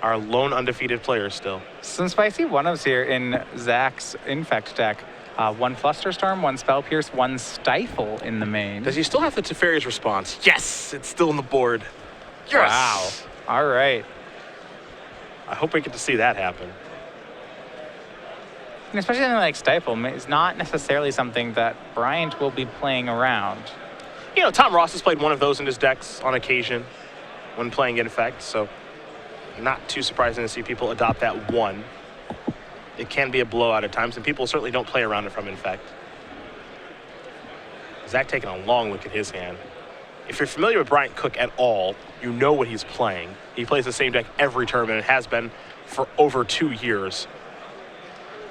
Our lone undefeated player still. Some spicy one-ups here in Zach's Infect deck. 1 Flusterstorm, 1 Spell Pierce, 1 Stifle in the main. Does he still have the Teferi's response? Yes, it's still on the board. Yes! Wow. All right. I hope we get to see that happen. And especially something like Stifle is not necessarily something that Bryant will be playing around. You know, Tom Ross has played one of those in his decks on occasion when playing Infect, so not too surprising to see people adopt that one. It can be a blowout at times, and people certainly don't play around it from Infect. Zach taking a long look at his hand. If you're familiar with Bryant Koch at all, you know what he's playing. He plays the same deck every tournament and has been for over 2 years.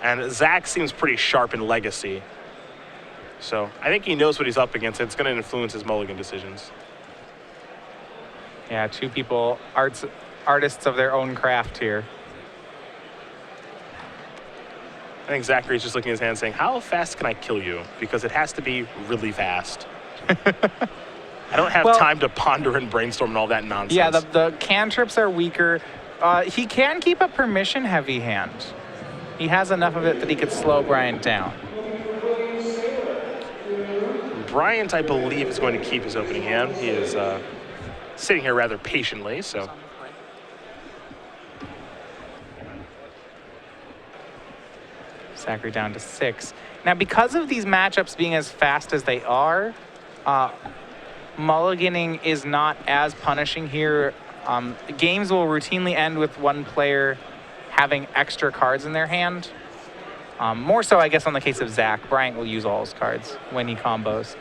And Zach seems pretty sharp in Legacy. So I think he knows what he's up against. It's going to influence his mulligan decisions. Yeah, 2 people, artists of their own craft here. I think Zachary's just looking at his hand saying, how fast can I kill you? Because it has to be really fast. I don't have time to ponder and brainstorm and all that nonsense. Yeah, the cantrips are weaker. He can keep a permission heavy hand. He has enough of it that he could slow Bryant down. Bryant, I believe, is going to keep his opening hand. He is sitting here rather patiently, so. Zachary down to 6. Now, because of these matchups being as fast as they are, mulliganing is not as punishing here. Games will routinely end with one player having extra cards in their hand. More so, I guess, on the case of Zach. Bryant will use all his cards when he combos.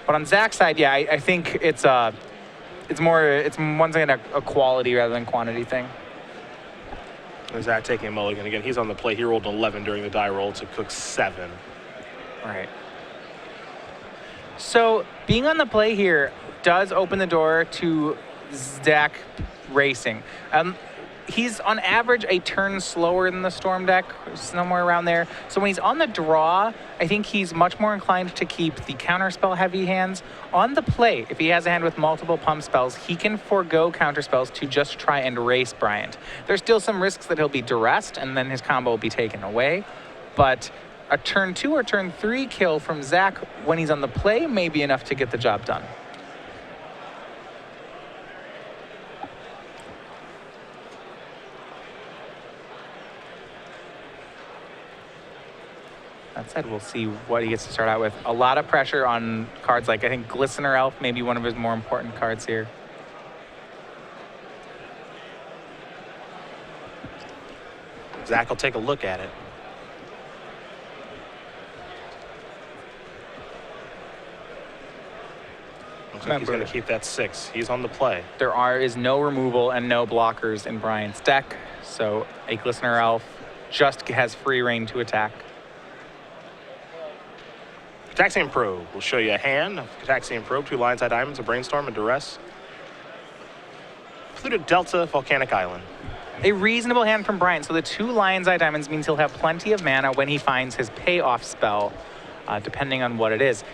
But on Zach's side, yeah, I think it's once again a quality rather than quantity thing. Zach taking a mulligan again. He's on the play. He rolled an 11 during the die roll to Koch's 7. Right. So being on the play here does open the door to Zach racing. He's on average a turn slower than the Storm deck, somewhere around there. So when he's on the draw, I think he's much more inclined to keep the counterspell heavy hands. On the play, if he has a hand with multiple pump spells, he can forego counterspells to just try and race Bryant. There's still some risks that he'll be duressed and then his combo will be taken away. But a turn 2 or turn 3 kill from Zach when he's on the play may be enough to get the job done. That said, we'll see what he gets to start out with. A lot of pressure on cards like, I think, Glistener Elf, maybe one of his more important cards here. Zach will take a look at it. Looks like he's going to keep that 6. He's on the play. There is no removal and no blockers in Bryant's deck, so a Glistener Elf just has free reign to attack. Cataxian Probe will show you a hand of Cataxian Probe, 2 Lionside Diamonds, a Brainstorm, a Duress. Polluted Delta, Volcanic Island. A reasonable hand from Bryant. So the 2 Lion's Eye Diamonds means he'll have plenty of mana when he finds his payoff spell, depending on what it is.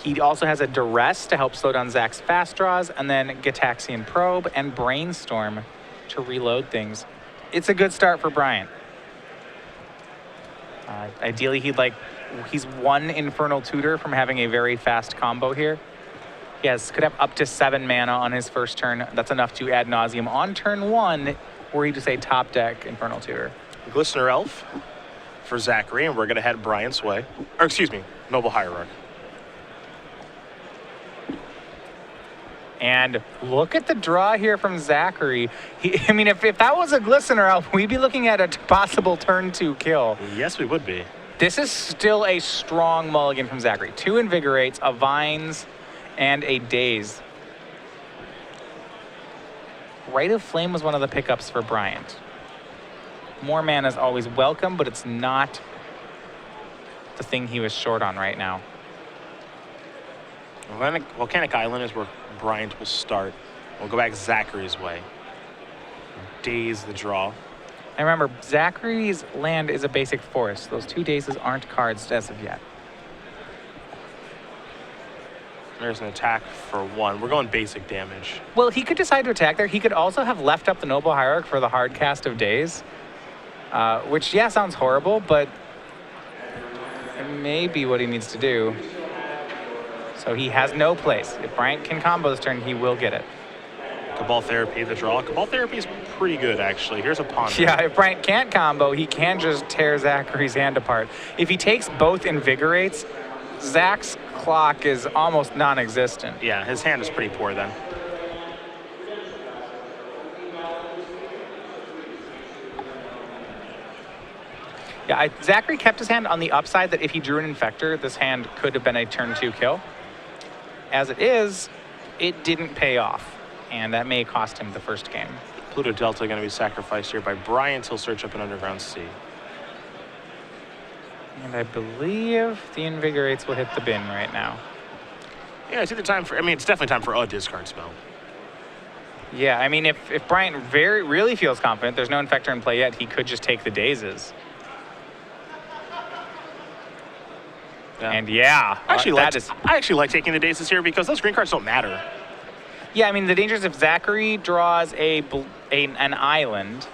He also has a Duress to help slow down Zach's fast draws, and then Gitaxian Probe and Brainstorm to reload things. It's a good start for Bryant. Ideally, he's 1 Infernal Tutor from having a very fast combo here. Yes, could have up to 7 mana on his first turn. That's enough to ad nauseum on turn 1, were he to say top deck Infernal Tutor. Glistener Elf for Zachary, and we're going to head Bryant's way. Or excuse me, Noble Hierarch. And look at the draw here from Zachary. I mean, if that was a Glistener Elf, we'd be looking at a possible turn 2 kill. Yes, we would be. This is still a strong mulligan from Zachary. 2 Invigorates, a Vines, and a Daze. Rite of Flame was one of the pickups for Bryant. More mana is always welcome, but it's not the thing he was short on right now. Volcanic Island is where Bryant will start. We'll go back Zachary's way. Daze the draw. And remember, Zachary's land is a basic forest. Those 2 dazes aren't cards as of yet. There's an attack for 1. We're going basic damage. Well, he could decide to attack there. He could also have left up the Noble Hierarch for the hard cast of Days, which, yeah, sounds horrible, but it may be what he needs to do. So he has no place. If Bryant can combo this turn, he will get it. Cabal Therapy, the draw. Cabal Therapy is pretty good, actually. Here's a Ponder. Yeah, if Bryant can't combo, he can just tear Zachary's hand apart. If he takes both Invigorates, Zach's clock is almost non-existent. Yeah, his hand is pretty poor then. Yeah, Zachary kept his hand on the upside that if he drew an Infector, this hand could have been a turn 2 kill. As it is, it didn't pay off, and that may cost him the first game. Pluto Delta going to be sacrificed here by Bryant. He'll search up an Underground Sea. And I believe the Invigorates will hit the bin right now. Yeah, it's either time for, I mean, it's definitely time for a discard spell. Yeah, I mean, if Bryant really feels confident, there's no Infector in play yet, he could just take the Dazes. Yeah. And yeah, I actually like taking the Dazes here because those green cards don't matter. Yeah, I mean, the danger is if Zachary draws an island,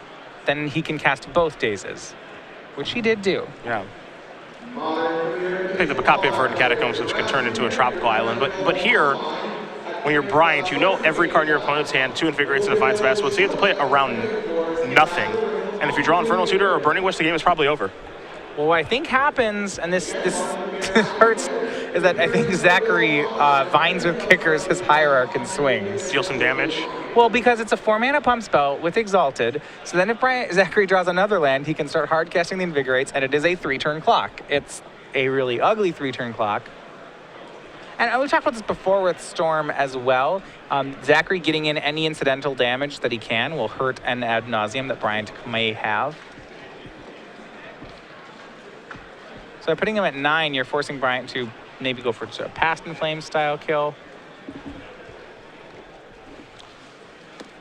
then he can cast both Dazes, which he did do. Yeah. Picked up a copy of Verdant Catacombs, which can turn into a tropical island. But here, when you're Bryant, you know every card in your opponent's hand, 2 Invigorates and a Defiance of Asphodel, so you have to play it around nothing. And if you draw Infernal Tutor or Burning Wish, the game is probably over. Well, what I think happens, and this hurts, is that I think Zachary vines with kickers his Hierarch and swings. Deal some damage. Well, because it's a 4-mana pump spell with Exalted, so then if Zachary draws another land, he can start hard casting the Invigorates, and it is a 3-turn clock. It's a really ugly 3-turn clock. And we talked about this before with Storm as well. Zachary getting in any incidental damage that he can will hurt an ad nauseum that Bryant may have. So by putting him at 9, you're forcing Bryant to maybe go for a Past in Flames style kill.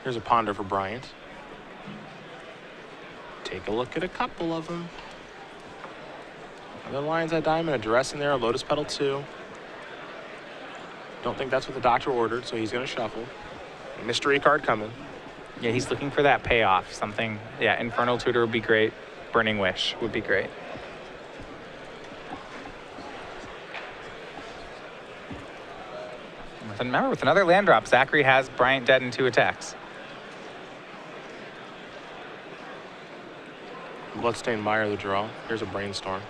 Here's a Ponder for Bryant. Take a look at a couple of them. Another Lion's Eye Diamond, a Duress in there, a Lotus Petal 2. Don't think that's what the doctor ordered, so he's going to shuffle. A mystery card coming. Yeah, he's looking for that payoff. Something, yeah, Infernal Tutor would be great. Burning Wish would be great. Remember, with another land drop, Zachary has Bryant dead in 2 attacks. Bloodstained Mire, the draw. Here's a Brainstorm.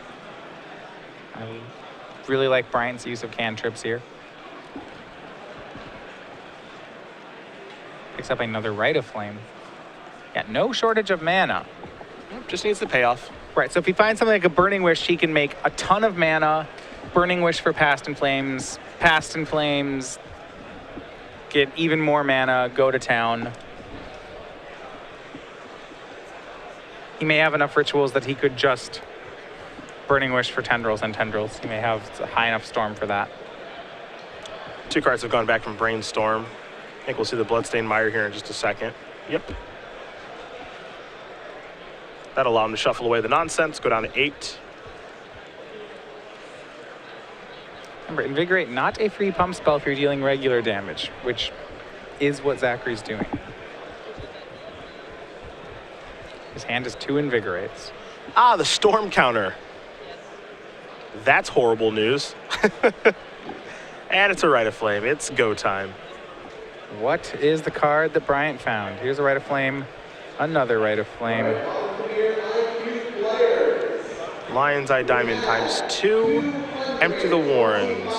I really like Bryant's use of cantrips here. Picks up another Rite of Flame. Yeah, no shortage of mana. Just needs the payoff. Right, so if he finds something like a Burning Wish, he can make a ton of mana. Burning Wish for Past in Flames, get even more mana, go to town. He may have enough rituals that he could just Burning Wish for Tendrils and Tendrils. He may have a high enough Storm for that. 2 cards have gone back from Brainstorm. I think we'll see the Bloodstained Mire here in just a second. Yep. That'll allow him to shuffle away the nonsense, go down to 8. Remember, Invigorate, not a free pump spell if you're dealing regular damage, which is what Zachary's doing. His hand is 2 Invigorates. Ah, the Storm counter. That's horrible news. And it's a Rite of Flame. It's go time. What is the card that Bryant found? Here's a Rite of Flame, another Rite of Flame. Lion's Eye Diamond times 2. Empty the Warrens.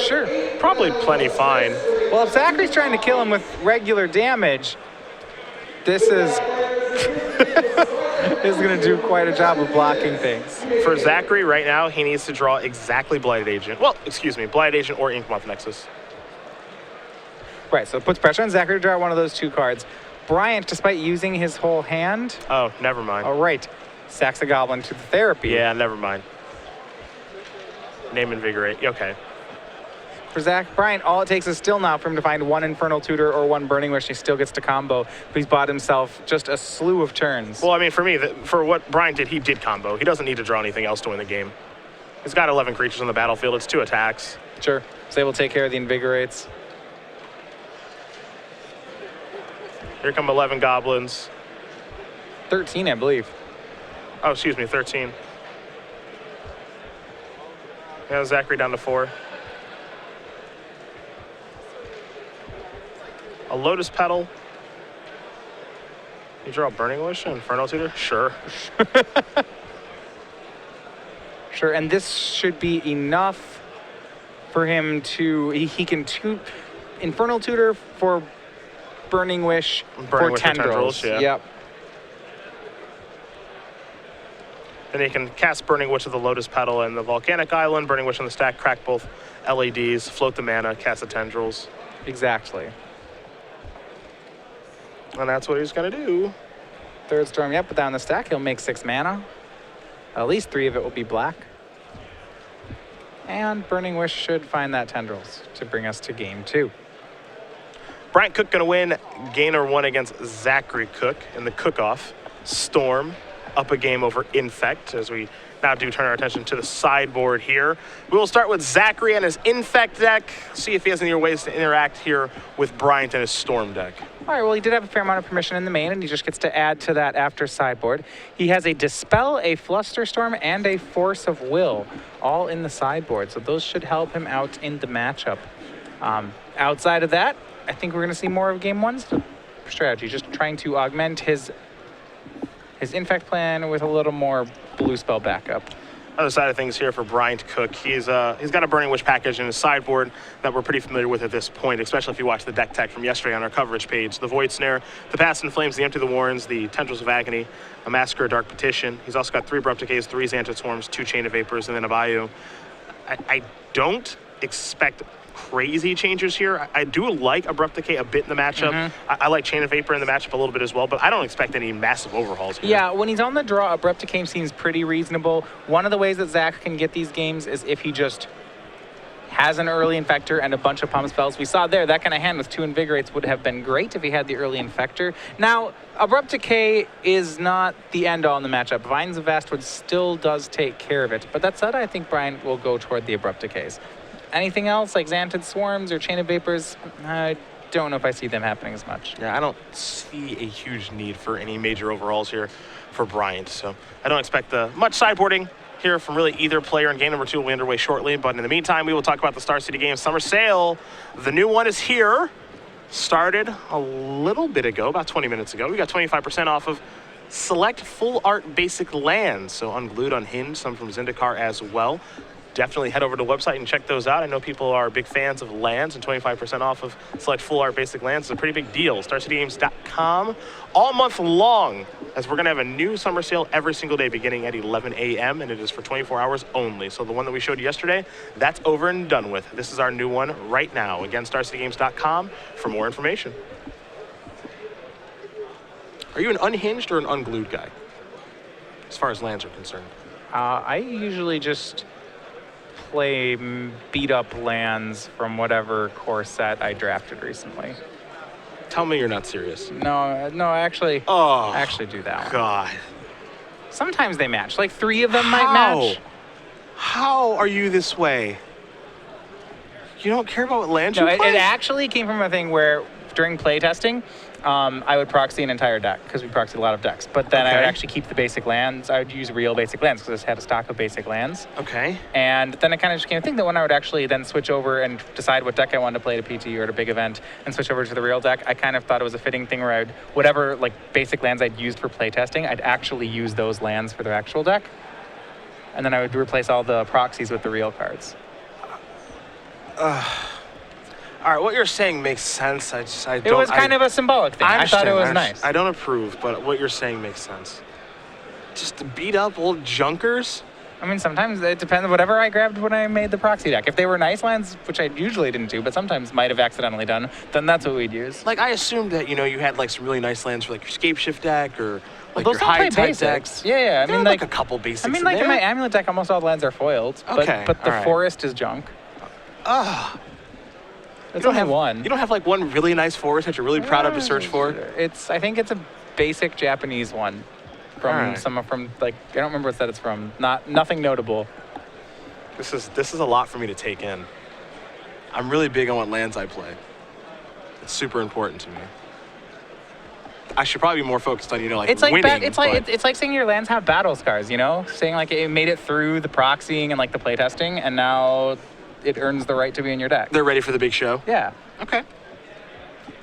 Sure. Probably plenty fine. Well, if Zachary's trying to kill him with regular damage, this is this is going to do quite a job of blocking things. For Zachary right now, he needs to draw exactly Blighted Agent. Well, excuse me, Blighted Agent or Inkmoth Nexus. Right, so it puts pressure on Zachary to draw one of those 2 cards. Bryant, despite using his whole hand... Oh, never mind. Oh, right. Sacks a Goblin to the Therapy. Yeah, never mind. Name Invigorate. Okay. For Bryant, all it takes is still now for him to find 1 Infernal Tutor or 1 Burning Wish. He still gets to combo, but he's bought himself just a slew of turns. Well, I mean, for me, for what Bryant did, he did combo. He doesn't need to draw anything else to win the game. He's got 11 creatures on the battlefield. It's 2 attacks. Sure. So able to take care of the Invigorates. Here come 11 goblins. 13, I believe. Oh, excuse me, 13. Yeah, Zachary down to 4. A Lotus Petal. You draw a Burning Wish and Infernal Tutor? Sure. Sure, and this should be enough for him to... He can Infernal Tutor for Burning Wish for Tendrils. Yeah. Yep. Then he can cast Burning Wish with the Lotus Petal and the Volcanic Island, Burning Wish on the stack, crack both LEDs, float the mana, cast the Tendrils. Exactly. And that's what he's going to do. Third Storm, yep, but down the stack, he'll make 6 mana. At least 3 of it will be black. And Burning Wish should find that Tendrils to bring us to game 2. Bryant Koch going to win Gainer 1 against Zachary Koch in the cook-off. Storm up a game over Infect as we now do turn our attention to the sideboard here. We will start with Zachary and his Infect deck. See if he has any ways to interact here with Bryant and his Storm deck. All right, well, he did have a fair amount of permission in the main, and he just gets to add to that after sideboard. He has a Dispel, a Flusterstorm, and a Force of Will, all in the sideboard, so those should help him out in the matchup. Outside of that, I think we're going to see more of Game 1's strategy, just trying to augment his Infect plan with a little more blue spell backup. Other side of things here for Bryant Koch, he's got a Burning Wish package in his sideboard that we're pretty familiar with at this point, especially if you watch the deck tech from yesterday on our coverage page. The Void Snare, the Pass and Flames, the Empty the Warrens, the Tendrils of Agony, a Massacre, Dark Petition. He's also got 3 Abrupt Decays, 3 Xantid Swarms, 2 Chain of Vapors, and then a Bayou. I don't expect crazy changes here. I do like Abrupt Decay a bit in the matchup. I like Chain of Vapor in the matchup a little bit as well, but I don't expect any massive overhauls here. Yeah, when he's on the draw, Abrupt Decay seems pretty reasonable. One of the ways that Zach can get these games is if he just has an early Infector and a bunch of pump spells. We saw there, that kind of hand with 2 Invigorates would have been great if he had the early Infector. Now, Abrupt Decay is not the end-all in the matchup. Vines of Vastwood still does take care of it. But that said, I think Bryant will go toward the Abrupt Decays. Anything else, like Xantid Swarms or Chain of Vapors, I don't know if I see them happening as much. Yeah, I don't see a huge need for any major overhauls here for Bryant. So I don't expect much sideboarding here from really either player, and game number 2 will be underway shortly. But in the meantime, we will talk about the Star City Games Summer Sale. The new one is here. Started a little bit ago, about 20 minutes ago. We got 25% off of select full art basic lands. So Unglued, Unhinged, some from Zendikar as well. Definitely head over to the website and check those out. I know people are big fans of lands, and 25% off of select full art basic lands is a pretty big deal. StarCityGames.com all month long, as we're going to have a new summer sale every single day beginning at 11 a.m. and it is for 24 hours only. So the one that we showed you yesterday, that's over and done with. This is our new one right now. Again, StarCityGames.com for more information. Are you an unhinged or an unglued guy, as far as lands are concerned? I usually just play beat up lands from whatever core set I drafted recently. Tell me you're not serious. No, I actually do that one. God. Sometimes they match. Like 3 of them might match. How are you this way? You don't care about what lands you play? It actually came from a thing where during playtesting, I would proxy an entire deck because we proxied a lot of decks. But then I would actually keep the basic lands. I would use real basic lands because I just had a stock of basic lands. Okay. And then I kind of just came to think that when I would actually then switch over and decide what deck I wanted to play at a PT or at a big event and switch over to the real deck, I kind of thought it was a fitting thing where whatever like basic lands I'd used for playtesting, I'd actually use those lands for the actual deck. And then I would replace all the proxies with the real cards. All right, what you're saying makes sense. It was kind of a symbolic thing. I thought it was nice. I don't approve, but what you're saying makes sense. Just to beat up old junkers? I mean, sometimes it depends on whatever I grabbed when I made the proxy deck. If they were nice lands, which I usually didn't do, but sometimes might have accidentally done, then that's what we'd use. Like, I assumed that, you had like some really nice lands for like your Scape Shift deck or like those your high don't play type decks. Yeah. I mean, like a couple basics. I mean, like in my Amulet deck, almost all the lands are foiled. Okay, But the forest is junk. It's only one. You don't have like one really nice forest that you're really proud of to search for? I think it's a basic Japanese one from I don't remember what set it's from. Nothing notable. This is a lot for me to take in. I'm really big on what lands I play. It's super important to me. I should probably be more focused on, like It's like winning. it's like saying your lands have battle scars, saying like it made it through the proxying and like the playtesting, and now it earns the right to be in your deck. They're ready for the big show. Yeah. Okay.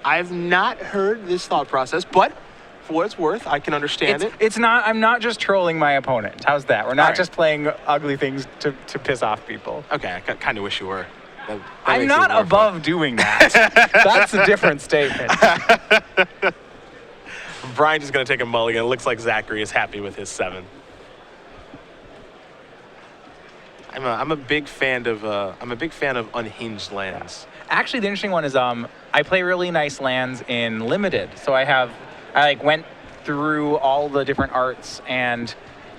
I've not heard this thought process, but for what it's worth, I can understand it. It's not. I'm not just trolling my opponent. How's that? We're not right. just playing ugly things to piss off people. Okay, I kind of wish you were. That I'm makes it not more above fun. doing that. That's a different statement. Bryant is going to take a mulligan. It looks like Zachary is happy with his 7. I'm a big fan of unhinged lands. Actually, the interesting one is I play really nice lands in limited. So I went through all the different arts and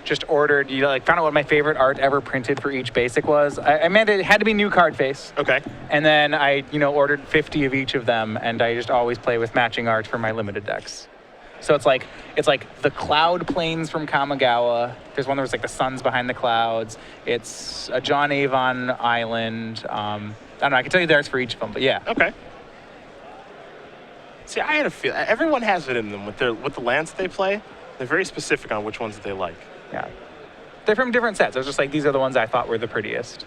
just ordered, found out what my favorite art ever printed for each basic was. I meant it had to be new card face. Okay. And then I, ordered 50 of each of them, and I just always play with matching art for my limited decks. So it's like the cloud planes from Kamigawa. There's one that was like the suns behind the clouds. It's a John Avon island. I don't know. I can tell you the arts for each of them, but yeah. Okay. See, I had a feel. Everyone has it in them with the lands that they play. They're very specific on which ones that they like. Yeah. They're from different sets. I was just like, these are the ones I thought were the prettiest.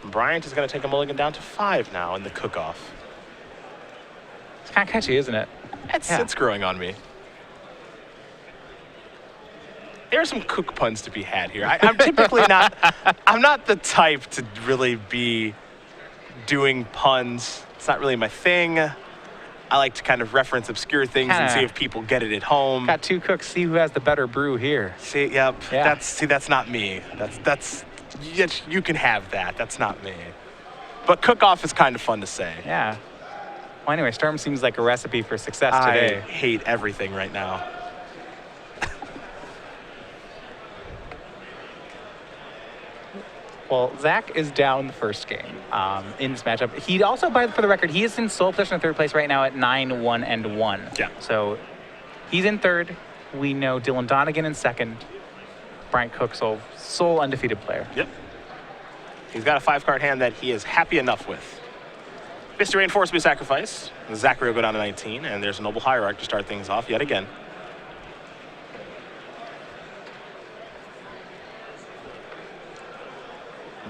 Bryant is going to take a mulligan down to 5 now in the cook-off. It's kind of catchy, isn't it? It's growing on me. There are some cook puns to be had here. I'm typically not. I'm not the type to really be doing puns. It's not really my thing. I like to kind of reference obscure things and see if people get it at home. Got 2 cooks. See who has the better brew here. See, yep. Yeah. That's not me. That's you can have that. That's not me. But cook-off is kind of fun to say. Yeah. Well, anyway, Storm seems like a recipe for success today. I hate everything right now. Well, Zach is down the first game in this matchup. He also, for the record, he is in sole position in 3rd place right now at 9-1-1. Yeah. So he's in 3rd. We know Dylan Donegan in 2nd. Bryant Koch, sole undefeated player. Yep. He's got a 5-card hand that he is happy enough with. Mr. Reinforced will be sacrificed. Zachary will go down to 19, and there's a Noble Hierarch to start things off yet again.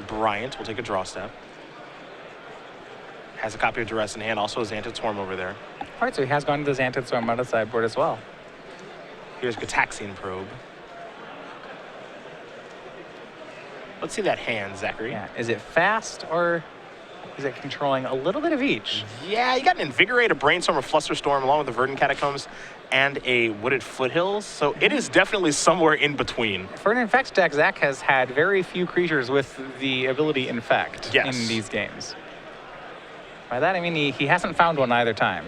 Bryant will take a draw step. Has a copy of Duress in hand, also a Xantid Swarm over there. All right, so he has gone to the Xantid Swarm on the sideboard as well. Here's Gataxian Probe. Let's see that hand, Zachary. Yeah. Is it fast or is it controlling a little bit of each? Yeah, you got an Invigorate, a Brainstorm, a Flusterstorm, along with the Verdant Catacombs and a Wooded Foothills. So it is definitely somewhere in between. For an Infect deck, Zach has had very few creatures with the ability Infect in these games. By that, I mean he hasn't found one either time.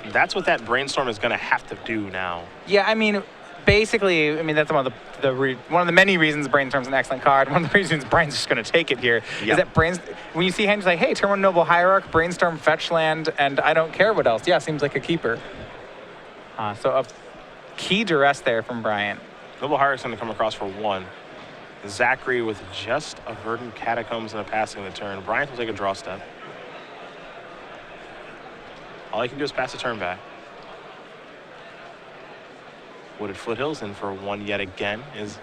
That's what that Brainstorm is going to have to do now. Yeah, I mean, basically, that's one of the many reasons Brainstorm's an excellent card. One of the reasons Brian's just going to take it here is that when you see hands like, hey, turn 1 Noble Hierarch, Brainstorm, fetch land, and I don't care what else. Yeah, seems like a keeper. So a key duress there from Bryant. Noble Hierarch's going to come across for 1. Zachary with just a Verdant Catacombs and a passing the turn. Bryant will take a draw step. All he can do is pass the turn back. Wooded Foothills in for 1 yet again is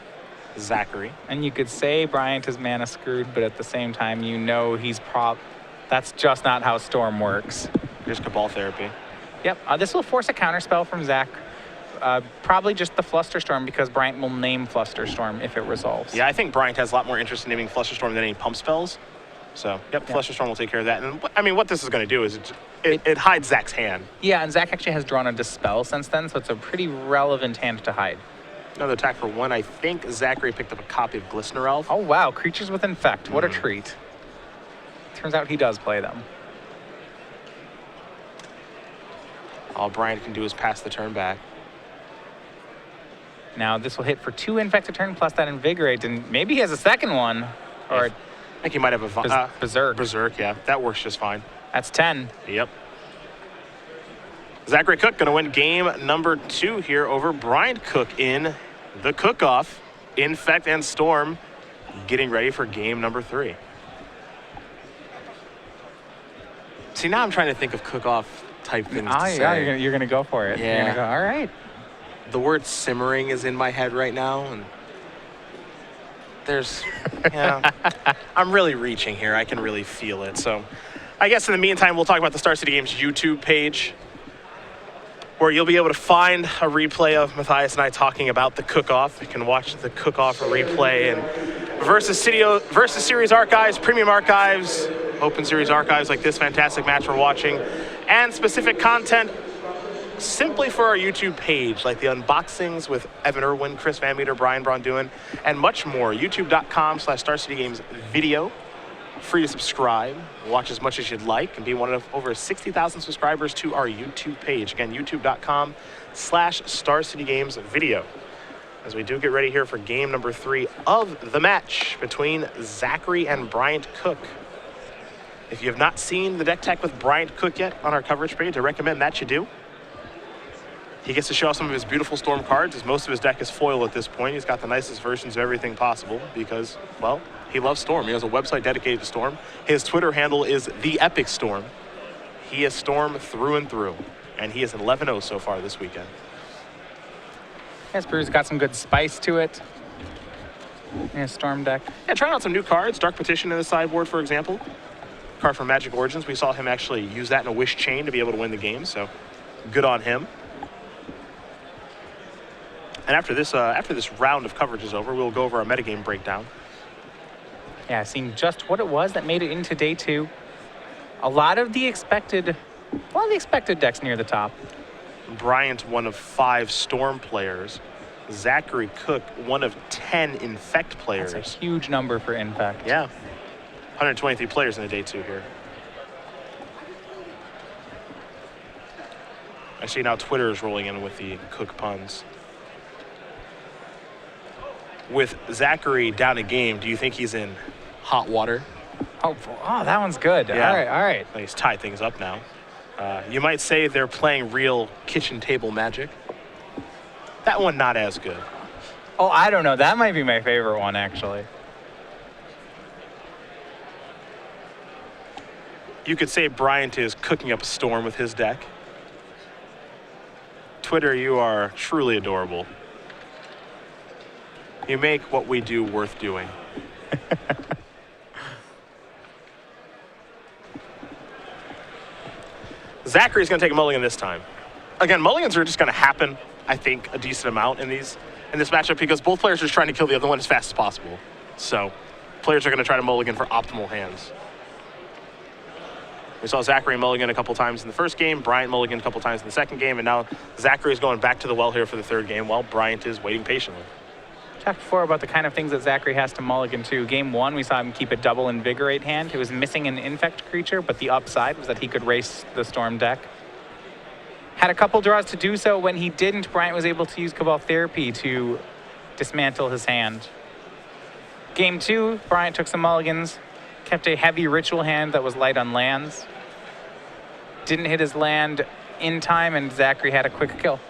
Zachary. And you could say Bryant is mana screwed, but at the same time, that's just not how Storm works. Here's Cabal Therapy. Yep, this will force a counterspell from Zach. Probably just the Flusterstorm, because Bryant will name Flusterstorm if it resolves. Yeah, I think Bryant has a lot more interest in naming Flusterstorm than any pump spells. So, yep, Flusterstorm will take care of that. And I mean, what this is going to do is it hides Zach's hand. Yeah, and Zach actually has drawn a Dispel since then, so it's a pretty relevant hand to hide. Another attack for 1. I think Zachary picked up a copy of Glistener Elf. Oh, wow. Creatures with Infect. What a treat. Turns out he does play them. All Bryant can do is pass the turn back. Now, this will hit for 2 Infect a turn plus that Invigorate, and maybe he has a second one. Or I think he might have a Berserk. Berserk, yeah. That works just fine. That's 10. Yep. Zachary Koch going to win game number 2 here over Bryant Koch in the cook-off Infect and Storm getting ready for game number 3. See, now I'm trying to think of cook-off type things to say. Yeah, you're gonna go for it. Yeah. You're gonna go, all right. The word simmering is in my head right now, and there's, I'm really reaching here. I can really feel it. So I guess in the meantime, we'll talk about the Star City Games YouTube page, where you'll be able to find a replay of Matthias and I talking about the cook-off. You can watch the cook-off replay and versus Series Archives, Premium Archives, Open Series Archives, like this fantastic match we're watching, and specific content simply for our YouTube page, like the unboxings with Evan Irwin, Chris Van Meter, Brian Braun-Duin, and much more. YouTube.com/Star City Games video. Free to subscribe, watch as much as you'd like, and be one of over 60,000 subscribers to our YouTube page. Again, youtube.com/Star City Games video. As we do get ready here for game number 3 of the match between Zachary and Bryant Koch. If you have not seen the deck tech with Bryant Koch yet on our coverage page, I recommend that you do. He gets to show off some of his beautiful Storm cards, as most of his deck is foil at this point. He's got the nicest versions of everything possible because, well, he loves Storm. He has a website dedicated to Storm. His Twitter handle is The Epic Storm. He is Storm through and through, and he is 11-0 so far this weekend. Yes, Brew's got some good spice to it in his Storm deck. Yeah, trying out some new cards. Dark Petition in the sideboard, for example. Card from Magic Origins. We saw him actually use that in a Wish Chain to be able to win the game, so good on him. And after this round of coverage is over, we'll go over our metagame breakdown. Yeah, seeing just what it was that made it into day 2. A lot of the expected decks near the top. Bryant, one of 5 Storm players. Zachary Koch, one of 10 Infect players. That's a huge number for Infect. Yeah. 123 players in the day 2 here. I see now Twitter is rolling in with the Koch puns. With Zachary down a game, do you think he's in hot water? Oh, that one's good. Yeah. All right. He's tied things up now. You might say they're playing real kitchen table Magic. That one not as good. Oh, I don't know. That might be my favorite one, actually. You could say Bryant is cooking up a storm with his deck. Twitter, you are truly adorable. You make what we do worth doing. Zachary's going to take a mulligan this time. Again, mulligans are just going to happen, I think, a decent amount in this matchup because both players are just trying to kill the other one as fast as possible. So players are going to try to mulligan for optimal hands. We saw Zachary mulligan a couple times in the first game, Bryant mulligan a couple times in the second game, and now Zachary is going back to the well here for the third game while Bryant is waiting patiently. Talked before about the kind of things that Zachary has to mulligan to. Game 1, we saw him keep a double Invigorate hand. He was missing an Infect creature, but the upside was that he could race the Storm deck. Had a couple draws to do so. When he didn't, Bryant was able to use Cabal Therapy to dismantle his hand. Game 2, Bryant took some mulligans, kept a heavy Ritual hand that was light on lands. Didn't hit his land in time, and Zachary had a quick kill.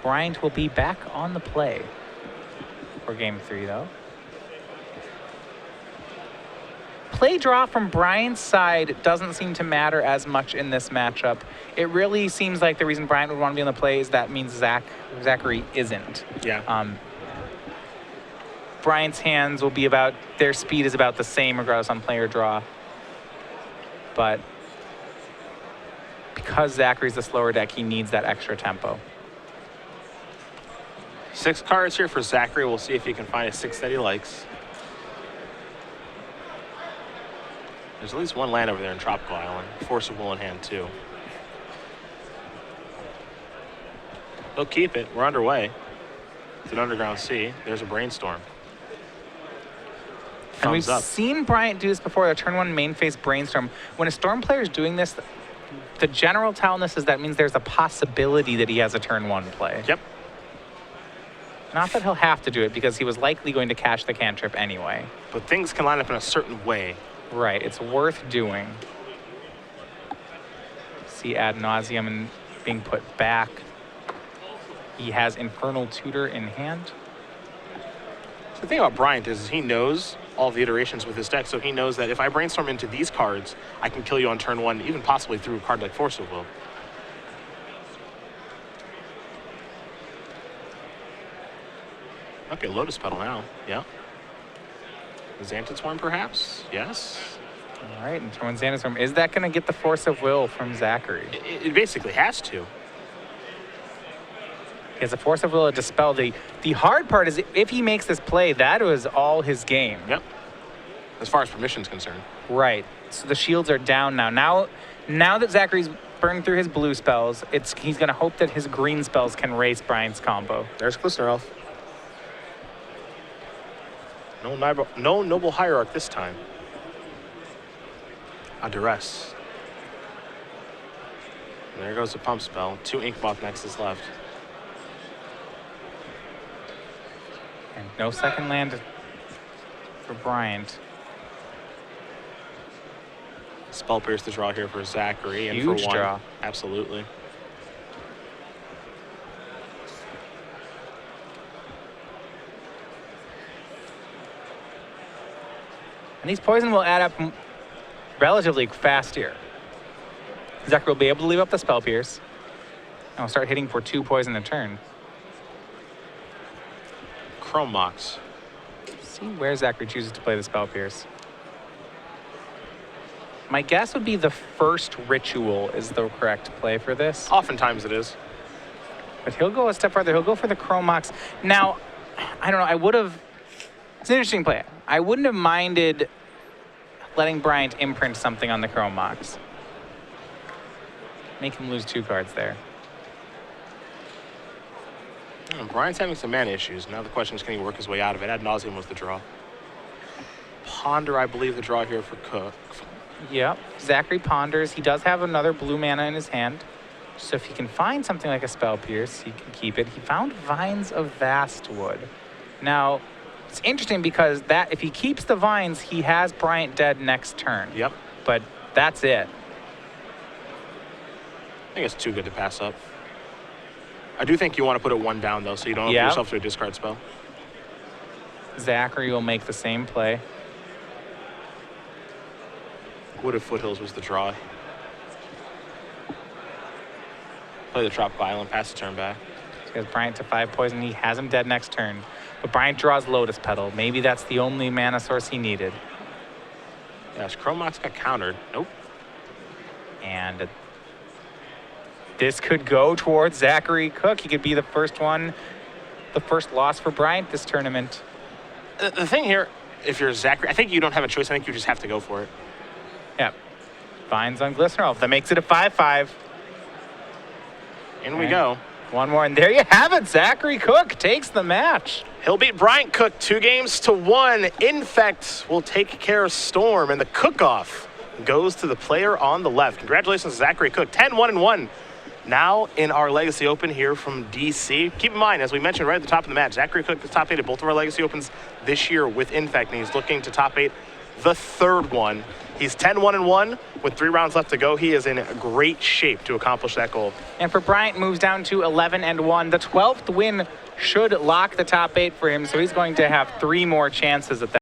Bryant will be back on the play for game 3, though. Play draw from Bryant's side doesn't seem to matter as much in this matchup. It really seems like the reason Bryant would want to be on the play is that means Zachary isn't. Yeah. Bryant's hands will be about, their speed is about the same regardless on player draw. But because Zachary's the slower deck, he needs that extra tempo. 6 cards here for Zachary. We'll see if he can find a 6 that he likes. There's at least one land over there in Tropical Island. Force of Will in hand, too. He'll keep it. We're underway. It's an Underground Sea. There's a Brainstorm. And we've Thumbs up. seen Bryant do this before, the turn 1 main phase Brainstorm. When a Storm player is doing this, the general tell on this is that means there's a possibility that he has a turn 1 play. Yep. Not that he'll have to do it, because he was likely going to cash the cantrip anyway. But things can line up in a certain way. Right, it's worth doing. see ad nauseum and being put back. He has Infernal Tutor in hand. The thing about Bryant is he knows all the iterations with his deck, so he knows that if I brainstorm into these cards, I can kill you on turn 1, even possibly through a card like Force of Will. Okay, Lotus Petal now. Yeah. Xantid Swarm, perhaps? Yes. All right, and throwing Xantid Swarm. Is that going to get the Force of Will from Zachary? It basically has to. He has a Force of Will to dispel. The hard part is if he makes this play, that was all his game. Yep. As far as permission's concerned. Right. So the shields are down now. Now that Zachary's burned through his blue spells, he's going to hope that his green spells can race Bryant's combo. There's Glistener Elf. No Noble Hierarch this time. A Duress. And there goes the pump spell. 2 Inkmoth Nexus left. And no second land for Bryant. Spell Pierce to draw here for Zachary. And Huge for 1. draw. Absolutely. And these poison will add up relatively fast here. Zachary will be able to leave up the Spell Pierce. And we'll start hitting for 2 poison a turn. Chrome Mox. See where Zachary chooses to play the Spell Pierce. My guess would be the first Ritual is the correct play for this. Oftentimes it is. But he'll go a step further. He'll go for the Chrome Mox. Now, I don't know. It's an interesting play. I wouldn't have minded letting Bryant imprint something on the Chrome Mox. Make him lose 2 cards there. Bryant's having some mana issues. Now the question is, can he work his way out of it? Ad nauseum was the draw. Ponder, I believe, the draw here for Koch. Yep. Zachary ponders. He does have another blue mana in his hand. So if he can find something like a Spell Pierce, he can keep it. He found Vines of Vastwood. Now, it's interesting because if he keeps the Vines, he has Bryant dead next turn. Yep. But that's it. I think it's too good to pass up. I do think you want to put it 1 down, though, so you don't open yourself to a discard spell. Zachary will make the same play. Wooded Foothills was the draw. Play the Tropical Island, pass the turn back. So he has Bryant to 5 poison. He has him dead next turn. But Bryant draws Lotus Petal. Maybe that's the only mana source he needed. Yes, Chrome Mox got countered. Nope. And this could go towards Zachary Koch. He could be the first loss for Bryant this tournament. The thing here, if you're Zachary, I think you don't have a choice. I think you just have to go for it. Yep. Vines on Glistener Elf. That makes it a 5-5. In we go. 1 more, and there you have it. Zachary Koch takes the match. He'll beat Bryant Koch 2-1. Infect will take care of Storm, and the cook-off goes to the player on the left. Congratulations, Zachary Koch. 10-1-1. Now in our Legacy Open here from DC. Keep in mind, as we mentioned right at the top of the match, Zachary Koch has top 8 at both of our Legacy Opens this year with Infect, and he's looking to top 8 the 3rd one. He's 10-1-1 with 3 rounds left to go. He is in great shape to accomplish that goal. And for Bryant, moves down to 11-1. The 12th win should lock the top 8 for him, so he's going to have 3 more chances at that.